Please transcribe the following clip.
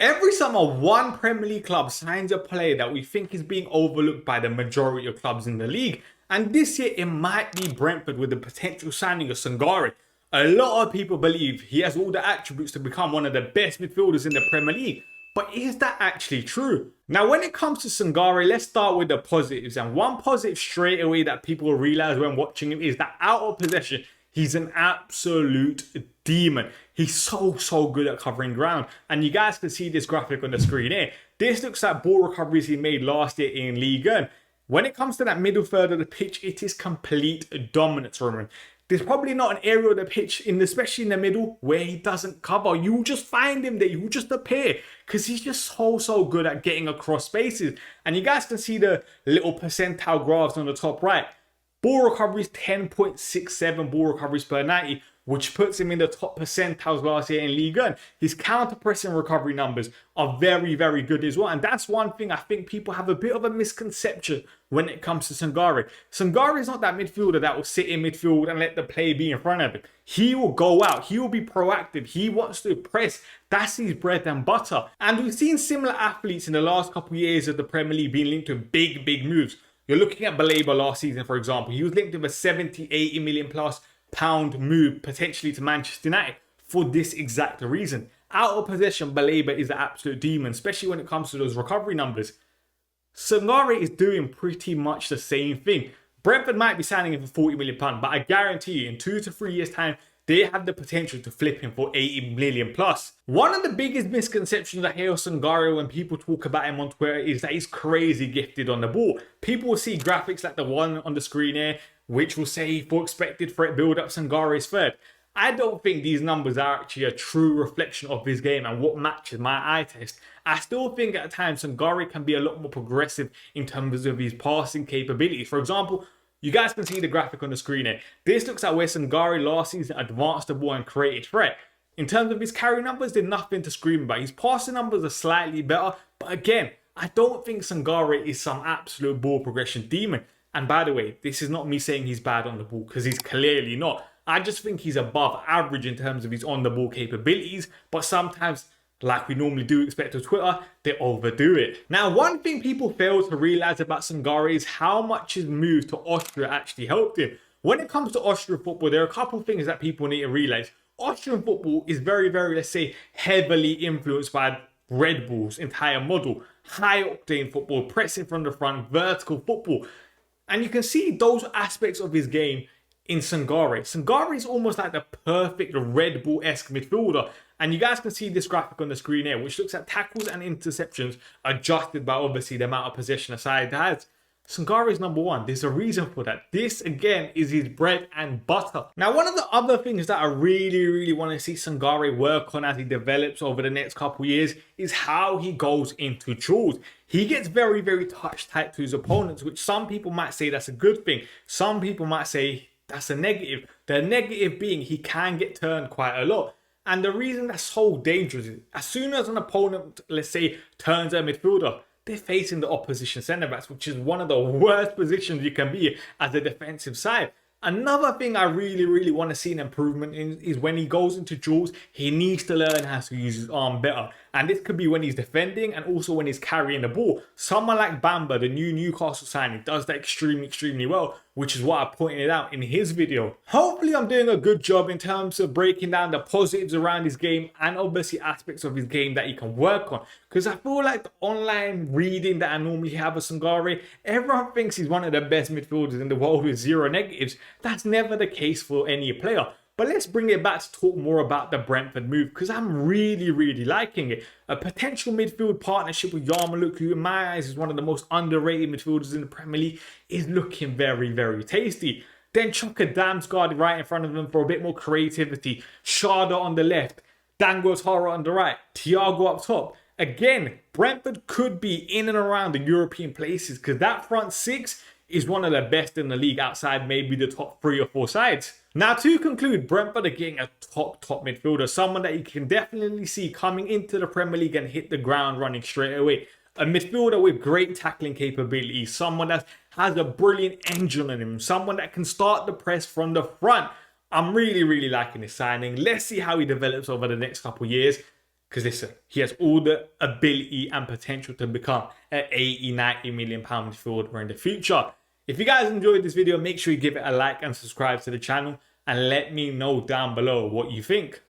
Every summer, one Premier League club signs a player that we think is being overlooked by the majority of clubs in the league. And this year, it might be Brentford with the potential signing of Sangare. A lot of people believe he has all the attributes to become one of the best midfielders in the Premier League. But is that actually true? Now, when it comes to Sangare, let's start with the positives. And one positive straight away that people realize when watching him is that out of possession, he's an absolute demon. He's so good at covering ground. And you guys can see this graphic on the screen here. This looks at ball recoveries he made last year in Ligue 1. When it comes to that middle third of the pitch, it is complete dominance from him. There's probably not an area of the pitch, especially in the middle, where he doesn't cover. You will just find him there. You will just appear because he's just so good at getting across spaces. And you guys can see the little percentile graphs on the top right. Ball recoveries, 10.67 ball recoveries per 90, which puts him in the top percentiles last year in Ligue 1. His counter-pressing recovery numbers are very good as well. And that's one thing I think people have a bit of a misconception when it comes to Sangare. Sangare is not that midfielder that will sit in midfield and let the play be in front of him. He will go out. He will be proactive. He wants to press. That's his bread and butter. And we've seen similar athletes in the last couple of years of the Premier League being linked to big moves. You're looking at Baleba last season, for example. He was linked with a 70-80 million plus pound move potentially to Manchester United for this exact reason. Out of possession, Baleba is an absolute demon, especially when it comes to those recovery numbers. Sangare is doing pretty much the same thing. Brentford might be signing him for £40 million, but I guarantee you in 2 to 3 years' time, they have the potential to flip him for 80 million plus. One of the biggest misconceptions I hear of Sangare when people talk about him on Twitter is that he's crazy gifted on the ball. People will see graphics like the one on the screen here, which will say for expected threat build up, Sangare is third. I don't think these numbers are actually a true reflection of his game and what matches my eye test. I still think at times Sangare can be a lot more progressive in terms of his passing capabilities. For example, you guys can see the graphic on the screen here. This looks at where Sangare last season advanced the ball and created threat. In terms of his carry numbers, there's nothing to scream about. His passing numbers are slightly better. But again, I don't think Sangare is some absolute ball progression demon. And by the way, this is not me saying he's bad on the ball, because he's clearly not. I just think he's above average in terms of his on-the-ball capabilities. But sometimes, like we normally do expect of Twitter, they overdo it. Now, one thing people fail to realize about Sangare is how much his move to Austria actually helped him. When it comes to Austrian football, there are a couple of things that people need to realize. Austrian football is very, let's say, heavily influenced by Red Bull's entire model. High octane football, pressing from the front, vertical football. And you can see those aspects of his game in Sangare. Sangare is almost like the perfect Red Bull-esque midfielder. And you guys can see this graphic on the screen here, which looks at tackles and interceptions adjusted by obviously the amount of possession a side has. Sangare is number one. There's a reason for that. This, again, is his bread and butter. Now, one of the other things that I really want to see Sangare work on as he develops over the next couple of years is how he goes into duels. He gets very touch tight to his opponents, which some people might say that's a good thing. Some people might say that's a negative. The negative being he can get turned quite a lot. And the reason that's so dangerous is as soon as an opponent, let's say, turns a midfielder, they're facing the opposition centre-backs, which is one of the worst positions you can be as a defensive side. Another thing I really want to see an improvement in is when he goes into duels, he needs to learn how to use his arm better. And this could be when he's defending and also when he's carrying the ball. Someone like Bamba, the new Newcastle signing, does that extremely well, which is what I pointed out in his video. Hopefully I'm doing a good job in terms of breaking down the positives around his game and obviously aspects of his game that he can work on. Because I feel like the online reading that I normally have of Sangare, everyone thinks he's one of the best midfielders in the world with zero negatives. That's never the case for any player. But let's bring it back to talk more about the Brentford move, because I'm really liking it. A potential midfield partnership with Yarmouk, who in my eyes is one of the most underrated midfielders in the Premier League, is looking very tasty. Then chuck a Damsgaard right in front of them for a bit more creativity. Sharda on the left, Dango Tara on the right, Thiago up top. Again, Brentford could be in and around the European places, because that front six is one of the best in the league outside maybe the top 3 or 4 sides. Now, to conclude, Brentford are getting a top midfielder, someone that you can definitely see coming into the Premier League and hit the ground running straight away. A midfielder with great tackling capabilities, someone that has a brilliant engine in him, someone that can start the press from the front. I'm really liking this signing. Let's see how he develops over the next couple of years. Because listen, he has all the ability and potential to become an 80, 90 million pound midfielder in the future. If you guys enjoyed this video, make sure you give it a like and subscribe to the channel, and let me know down below what you think.